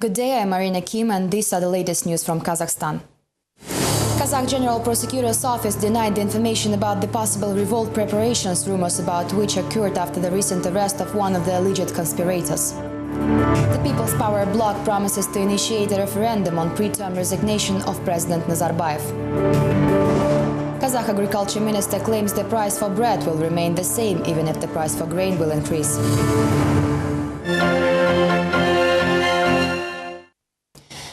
Good day, I'm Marina Kim, and these are the latest news from Kazakhstan. Kazakh General Prosecutor's Office denied the information about the possible revolt preparations, rumors about which occurred after the recent arrest of one of the alleged conspirators. The People's Power bloc promises to initiate a referendum on pre-term resignation of President Nazarbayev. Kazakh Agriculture Minister claims the price for bread will remain the same, even if the price for grain will increase.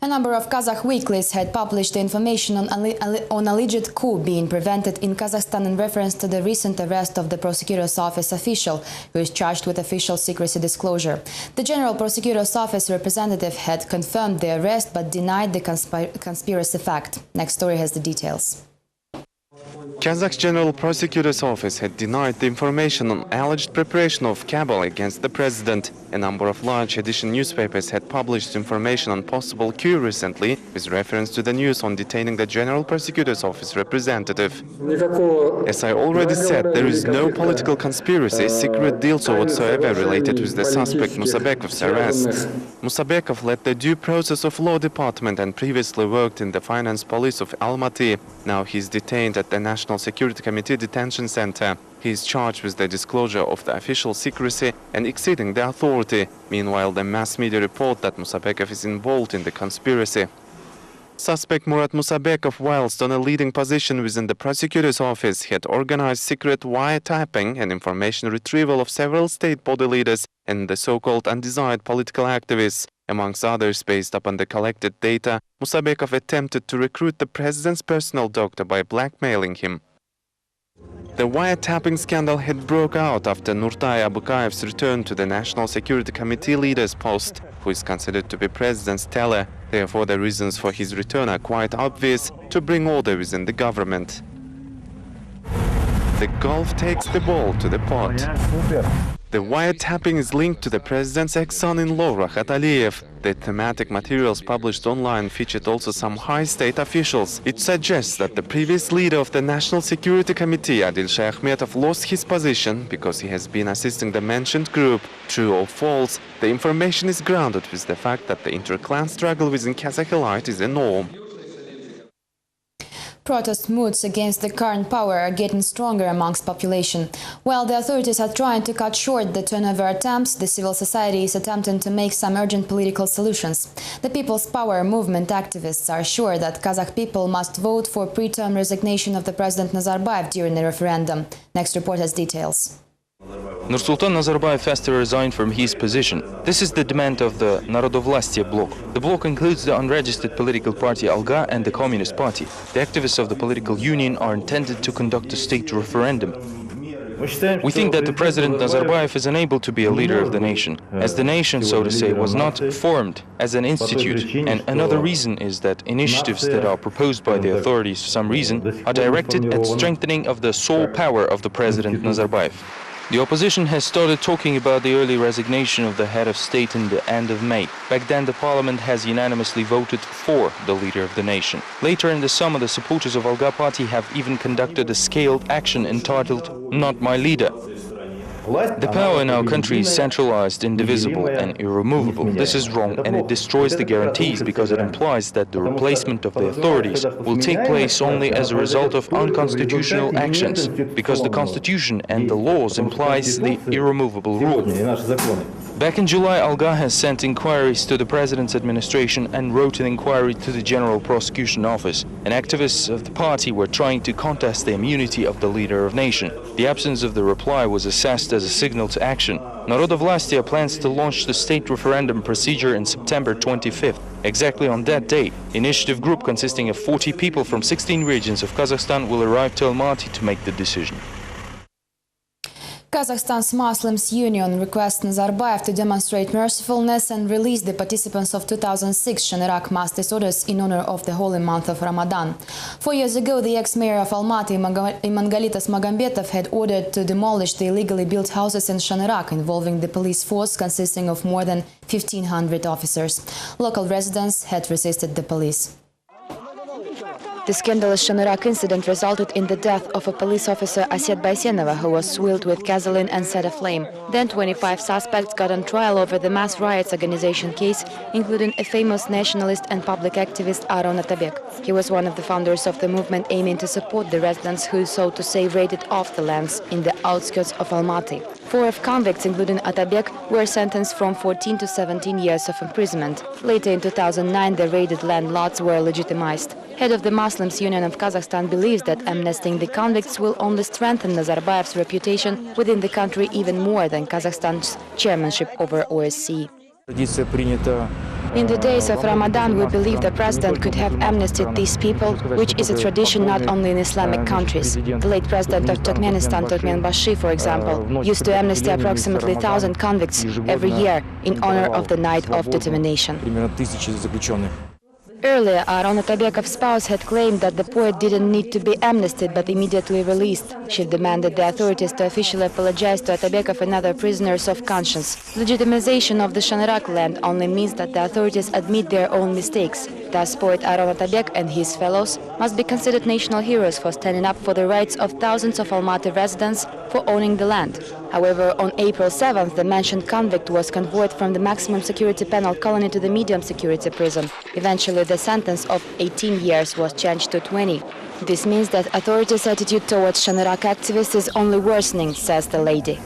A number of Kazakh weeklies had published information on alleged coup being prevented in Kazakhstan in reference to the recent arrest of the Prosecutor's Office official, who is charged with official secrecy disclosure. The General Prosecutor's Office representative had confirmed the arrest but denied the conspiracy fact. Next story has the details. Kazakh General Prosecutor's Office had denied the information on alleged preparation of cabal against the president. A number of large edition newspapers had published information on possible coup recently, with reference to the news on detaining the General Prosecutor's Office representative. As I already said, there is no political conspiracy, secret deals or whatsoever related with the suspect Musabekov's arrest. Musabekov led the due process of law department and previously worked in the finance police of Almaty. Now he is detained at the National Security Committee detention center. He is charged with the disclosure of the official secrecy and exceeding the authority. Meanwhile, the mass media report that Musabekov is involved in the conspiracy. Suspect Murat Musabekov, whilst on a leading position within the prosecutor's office, had organized secret wiretapping and information retrieval of several state body leaders and the so-called undesired political activists. Amongst others, based upon the collected data, Musabekov attempted to recruit the president's personal doctor by blackmailing him. The wiretapping scandal had broke out after Nurtai Abukayev's return to the National Security Committee leader's post, who is considered to be president's teller. Therefore, the reasons for his return are quite obvious: to bring order within the government. The golf takes the ball to the pot. The wiretapping is linked to the president's ex-son-in-law, Rahat Aliyev. The thematic materials published online featured also some high state officials. It suggests that the previous leader of the National Security Committee, Adil Shah Ahmedov, lost his position because he has been assisting the mentioned group. True or false, the information is grounded with the fact that the inter-clan struggle within Kazakh elite is a norm. Protest moods against the current power are getting stronger amongst population. While the authorities are trying to cut short the turnover attempts, the civil society is attempting to make some urgent political solutions. The People's Power movement activists are sure that Kazakh people must vote for pre-term resignation of the President Nazarbayev during the referendum. Next report has details. Nursultan Nazarbayev has to resign from his position. This is the demand of the Narodovlastие bloc. The bloc includes the unregistered political party Alga and the Communist Party. The activists of the political union are intended to conduct a state referendum. We think that the President Nazarbayev is unable to be a leader of the nation, as the nation, so to say, was not formed as an institute. And another reason is that initiatives that are proposed by the authorities for some reason are directed at strengthening of the sole power of the President Nazarbayev. The opposition has started talking about the early resignation of the head of state in the end of May. Back then, the parliament has unanimously voted for the leader of the nation. Later in the summer, the supporters of Alga party have even conducted a scaled action entitled "Not My Leader." The power in our country is centralized, indivisible and irremovable. This is wrong, and it destroys the guarantees because it implies that the replacement of the authorities will take place only as a result of unconstitutional actions, because the constitution and the laws implies the irremovable rule. Back in July, Alga has sent inquiries to the President's administration and wrote an inquiry to the General Prosecution Office. And activists of the party were trying to contest the immunity of the leader of the nation. The absence of the reply was assessed as a signal to action. Narodovlastие plans to launch the state referendum procedure in September 25th. Exactly on that day, initiative group consisting of 40 people from 16 regions of Kazakhstan will arrive to Almaty to make the decision. Kazakhstan's Muslims Union requests Nazarbayev to demonstrate mercifulness and release the participants of 2006 Shanirak mass disorders in honor of the holy month of Ramadan. 4 years ago, the ex-mayor of Almaty, Imangalitas Magambetov, had ordered to demolish the illegally built houses in Shanirak, involving the police force consisting of more than 1,500 officers. Local residents had resisted the police. The scandalous Shanorak incident resulted in the death of a police officer Aset Baysenova, who was swilled with gasoline and set aflame. Then 25 suspects got on trial over the mass riots organization case, including a famous nationalist and public activist Aron Atabek. He was one of the founders of the movement aiming to support the residents who, so to say, raided off the lands in the outskirts of Almaty. 4 of convicts, including Atabek, were sentenced from 14 to 17 years of imprisonment. Later in 2009, the raided land lots were legitimized. Head of the Muslims Union of Kazakhstan believes that amnestying the convicts will only strengthen Nazarbayev's reputation within the country even more than Kazakhstan's chairmanship over OSCE. In the days of Ramadan, we believe the president could have amnestied these people, which is a tradition not only in Islamic countries. The late president of Turkmenistan, Turkmenbashi, for example, used to amnesty approximately 1,000 convicts every year in honor of the Night of Determination. Earlier, Aron Atabekov's spouse had claimed that the poet didn't need to be amnestied but immediately released. She demanded the authorities to officially apologize to Atabekov and other prisoners of conscience. Legitimization of the Shanorak land only means that the authorities admit their own mistakes. Thus, poet Aron Atabek and his fellows must be considered national heroes for standing up for the rights of thousands of Almaty residents for owning the land. However, on April 7th, the mentioned convict was conveyed from the maximum security penal colony to the medium security prison. Eventually, the sentence of 18 years was changed to 20. This means that authorities' attitude towards Shanorak activists is only worsening, says the lady.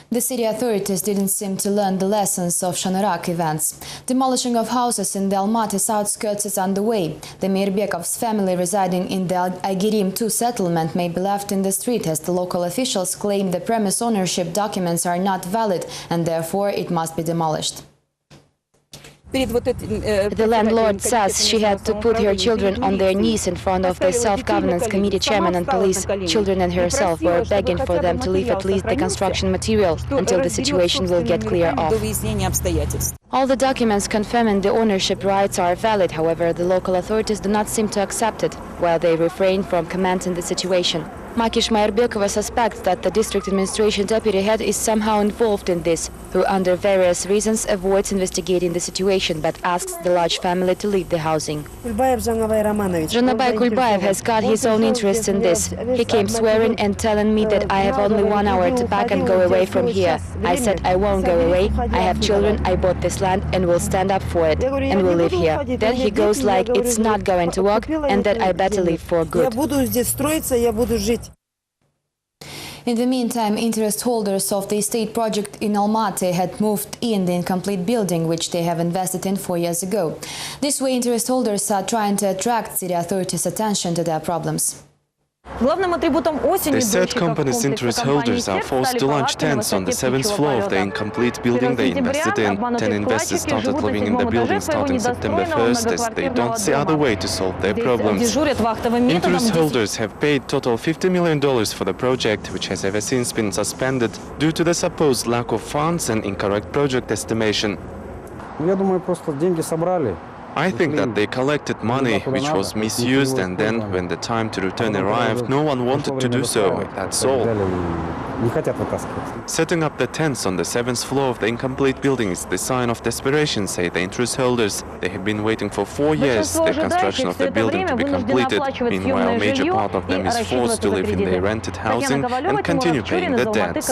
The city authorities didn't seem to learn the lessons of Shanorak events. Demolishing of houses in the Almaty's outskirts is underway. The Mirbekov's family residing in the Aygirim 2 settlement may be left in the street as the local officials claim the premise ownership documents are not valid and therefore it must be demolished. The landlord says she had to put her children on their knees in front of the Self-Governance Committee chairman and police. Children and herself were begging for them to leave at least the construction material until the situation will get clear off. All the documents confirming the ownership rights are valid, however, the local authorities do not seem to accept it, while they refrain from commenting the situation. Makish Mayerbekova suspects that the district administration deputy head is somehow involved in this, who under various reasons avoids investigating the situation but asks the large family to leave the housing. Zhanabay Kulbayev has got his own interests in this. He came swearing and telling me that I have only 1 hour to pack and go away from here. I said I won't go away, I have children, I bought this land and will stand up for it and will live here. Then he goes like it's not going to work and that I better leave for good. In the meantime, interest holders of the estate project in Almaty had moved in the incomplete building, which they have invested in 4 years ago. This way, interest holders are trying to attract city authorities' attention to their problems. The said company's interest holders are forced to launch tents on the 7th floor of the incomplete building they invested in. 10 investors started living in the building starting September 1st as they don't see other way to solve their problems. Interest holders have paid total $50 million for the project, which has ever since been suspended due to the supposed lack of funds and incorrect project estimation. I think that they collected money which was misused, and then, when the time to return arrived, no one wanted to do so, that's all. Setting up the tents on the 7th floor of the incomplete building is the sign of desperation, say the interest holders. They have been waiting for 4 years the construction of the building to be completed. Meanwhile, a major part of them is forced to live in their rented housing and continue paying the debts.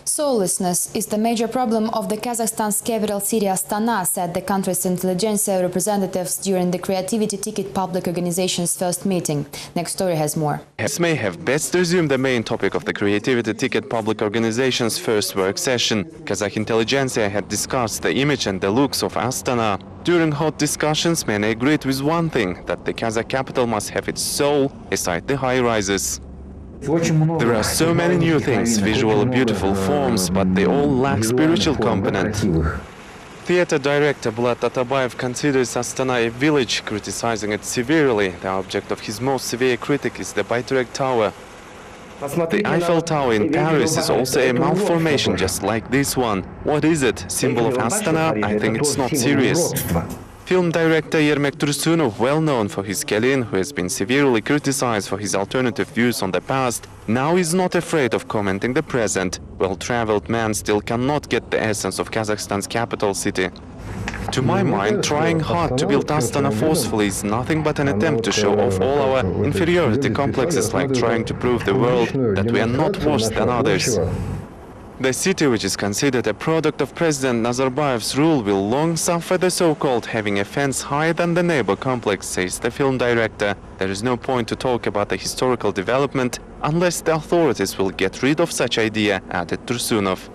Soullessness is the major problem of the Kazakhstan's capital city Astana, said the country's intelligentsia representatives during the Creativity Ticket public organization's first meeting. Next story has more. This may have best resumed the main topic of the Creativity Ticket public organization's first work session. Kazakh intelligentsia had discussed the image and the looks of Astana. During hot discussions, many agreed with one thing, that the Kazakh capital must have its soul aside the high-rises. There are so many new things, visual and beautiful forms, but they all lack spiritual component. Theater director Bulat Atabayev considers Astana a village, criticizing it severely. The object of his most severe critic is the Bayturek Tower. The Eiffel Tower in Paris is also a malformation just like this one. What is it? Symbol of Astana? I think it's not serious. Film director Yermek Tursunov, well known for his Kelin, who has been severely criticized for his alternative views on the past, now is not afraid of commenting the present. Well-traveled man still cannot get the essence of Kazakhstan's capital city. To my mind, trying hard to build Astana forcefully is nothing but an attempt to show off all our inferiority complexes, like trying to prove the world that we are not worse than others. The city, which is considered a product of President Nazarbayev's rule, will long suffer the so-called having a fence higher than the neighbor complex, says the film director. There is no point to talk about the historical development unless the authorities will get rid of such idea, added Tursunov.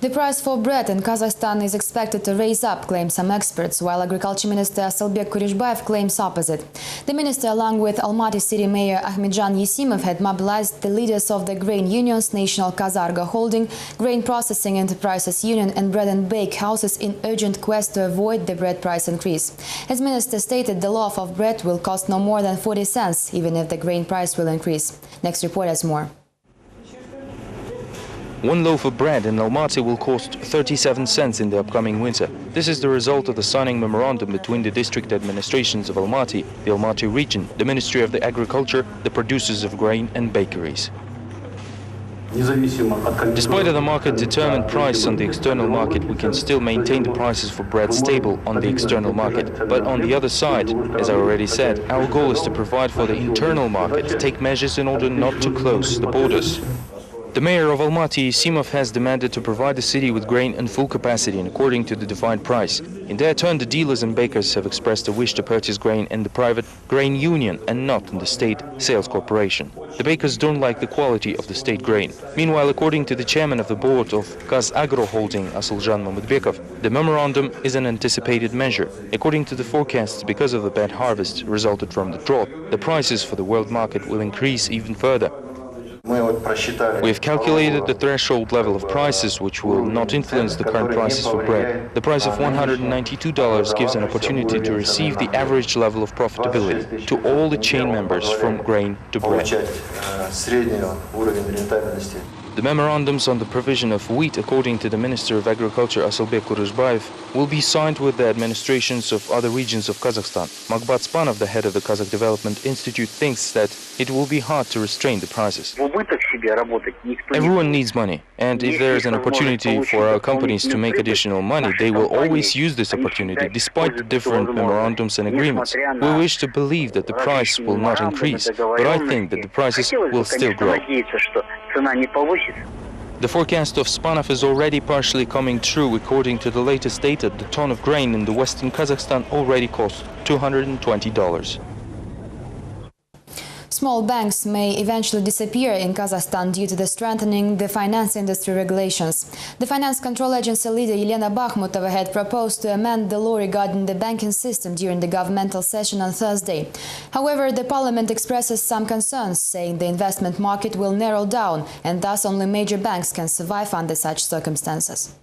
The price for bread in Kazakhstan is expected to raise up, claim some experts, while Agriculture Minister Asylbek Kurishbayev claims opposite. The minister, along with Almaty City Mayor Ahmedjan Yesimov, had mobilized the leaders of the grain unions, National Kazarga Holding, Grain Processing Enterprises Union and Bread and Bake Houses in urgent quest to avoid the bread price increase. As minister stated, the loaf of bread will cost no more than 40 cents, even if the grain price will increase. Next report has more. One loaf of bread in Almaty will cost 37 cents in the upcoming winter. This is the result of the signing memorandum between the district administrations of Almaty, the Almaty region, the Ministry of the Agriculture, the producers of grain and bakeries. Despite the market-determined price on the external market, we can still maintain the prices for bread stable on the external market. But on the other side, as I already said, our goal is to provide for the internal market, to take measures in order not to close the borders. The mayor of Almaty, Yesimov, has demanded to provide the city with grain in full capacity and according to the defined price. In their turn, the dealers and bakers have expressed a wish to purchase grain in the private grain union and not in the state sales corporation. The bakers don't like the quality of the state grain. Meanwhile, according to the chairman of the board of Kazagro Holding, Asyljan Mamedbekov, the memorandum is an anticipated measure. According to the forecasts, because of the bad harvest resulted from the drought, the prices for the world market will increase even further. We have calculated the threshold level of prices, which will not influence the current prices for bread. The price of $192 gives an opportunity to receive the average level of profitability to all the chain members from grain to bread. The memorandums on the provision of wheat, according to the Minister of Agriculture Asylbek Kurishbayev, will be signed with the administrations of other regions of Kazakhstan. Maghbat Spanov, the head of the Kazakh Development Institute, thinks that it will be hard to restrain the prices. Everyone needs money, and if there is an opportunity for our companies to make additional money, they will always use this opportunity, despite the different memorandums and agreements. We wish to believe that the price will not increase, but I think that the prices will still grow. The forecast of Spanov is already partially coming true. According to the latest data, the ton of grain in the western Kazakhstan already costs $220. Small banks may eventually disappear in Kazakhstan due to the strengthening the finance industry regulations. The Finance Control Agency leader Elena Bakhmutova had proposed to amend the law regarding the banking system during the governmental session on Thursday. However, the parliament expresses some concerns, saying the investment market will narrow down and thus only major banks can survive under such circumstances.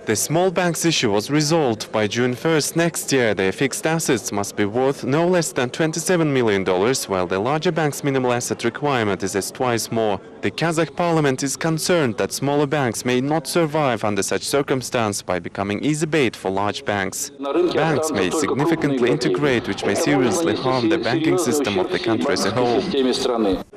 The small banks issue was resolved. By June 1st next year, their fixed assets must be worth no less than $27 million, while the larger banks' minimal asset requirement is twice more. The Kazakh parliament is concerned that smaller banks may not survive under such circumstance by becoming easy bait for large banks. Banks may significantly integrate, which may seriously harm the banking system of the country as a whole.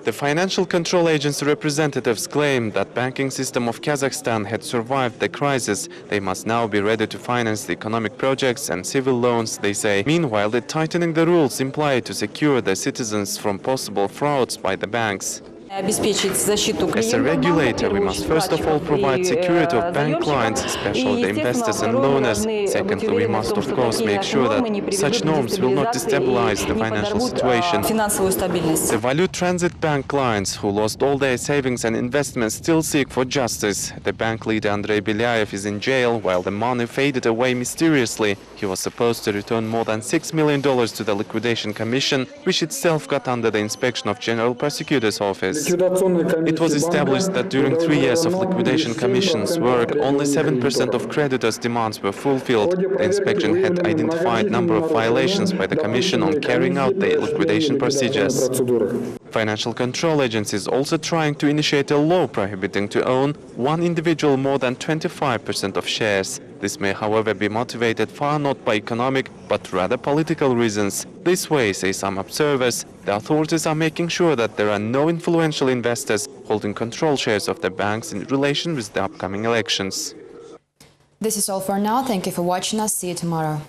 The Financial Control Agency representatives claim that banking system of Kazakhstan had survived the crisis. They must now be ready to finance the economic projects and civil loans, they say. Meanwhile, the tightening the rules imply to secure the citizens from possible frauds by the banks. As a regulator, we must first of all provide security of bank clients, especially the investors and loaners. Secondly, we must of course make sure that such norms will not destabilize the financial situation. The Valut Transit Bank clients who lost all their savings and investments still seek for justice. The bank leader Andrei Belyaev is in jail while the money faded away mysteriously. He was supposed to return more than $6 million to the Liquidation Commission, which itself got under the inspection of General Prosecutor's Office. It was established that during 3 years of Liquidation Commission's work, only 7% of creditors' demands were fulfilled. The inspection had identified a number of violations by the Commission on carrying out the liquidation procedures. Financial Control Agency is also trying to initiate a law prohibiting to own, one individual more than 25% of shares. This may, however, be motivated far not by economic, but rather political reasons. This way, say some observers, the authorities are making sure that there are no influential investors holding control shares of the banks in relation with the upcoming elections. This is all for now. Thank you for watching us. See you tomorrow.